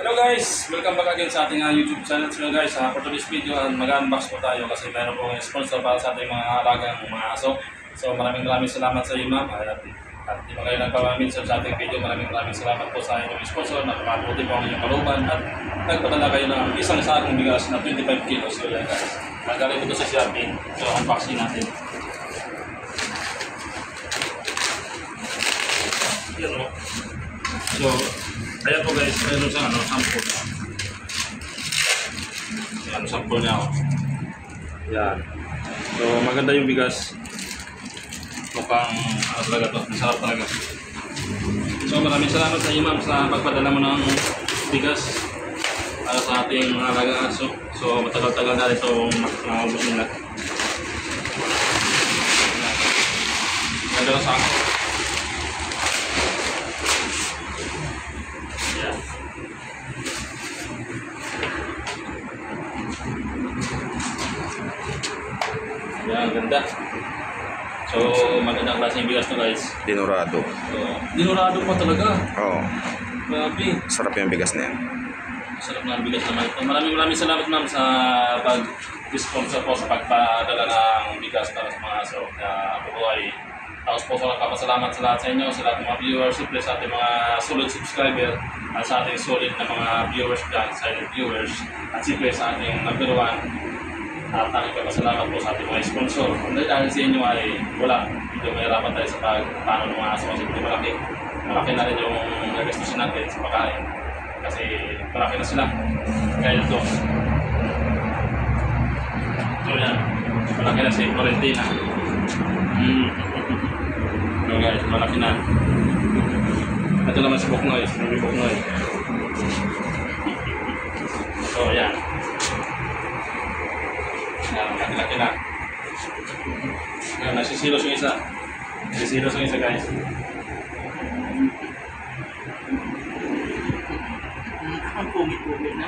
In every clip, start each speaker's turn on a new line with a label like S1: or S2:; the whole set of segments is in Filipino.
S1: Hello guys! Welcome back again sa ating YouTube channel. So guys, for today's video, mag-unbox po tayo kasi mayroon pong sponsor para sa ating mga alagang mga aso. So maraming salamat sa iyo ma'am. At di ba kayo nagpapamention sa ating video, maraming salamat po sa inyong sponsor. Napakabuti po ang inyong kalooban at nagpadala kayo ng isang sakong bigas na 25 kilos. So yan guys, nagaling ito sa Shopee. So unboxing natin. Yan o. So, ayan po guys, meron sa sample. Yan, sample niya ako. Yan. So, maganda yung bigas. Mukhang talaga to, masarap talaga. So, maraming salamat sa iyo ma'am sa pagpadala mo ng bigas para sa ating mga alagang aso. So, matagal-tagal na rin itong maubos nila. Maganda sa ako. Yan, ganda. So, magandang klase yung bigas to guys.
S2: Dinurado.
S1: So, dinurado pa talaga.
S2: Oo.
S1: Grabe.
S2: Sarap yung bigas na yan.
S1: Sarap na ang bigas naman ito. Maraming salamat ma'am sa pag-sponsor po sa pagpadala ng bigas para sa mga aso. Ako po ay tapos po sa nagpapasalamat sa lahat sa inyo, sa lahat ng mga viewers, siyempre sa ating mga solid subscriber, at sa ating solid na mga viewers dyan, silent viewers, at siyempre sa ating number 1. At nagpapasalamat po sa ating mga sponsor. Dahil sa inyo ay wala, medyo mahirapan tayo sa pagpano ng mga aso kasi malaki na rin yung nagastusin natin sa pagkain. Kasi malaki na sila. Kaya ito. So yan, malaki na si Florentina. So guys, malaki na. Ito naman si Buknoy, si Buknoy. So yan. Laki na. Ngayon, nasisilos yung isa. Nasisilos yung isa guys.
S3: Ang pumi-pumi na.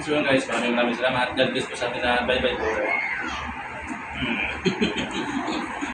S1: So guys, maraming salamat. God bless po sa atin na bye-bye po.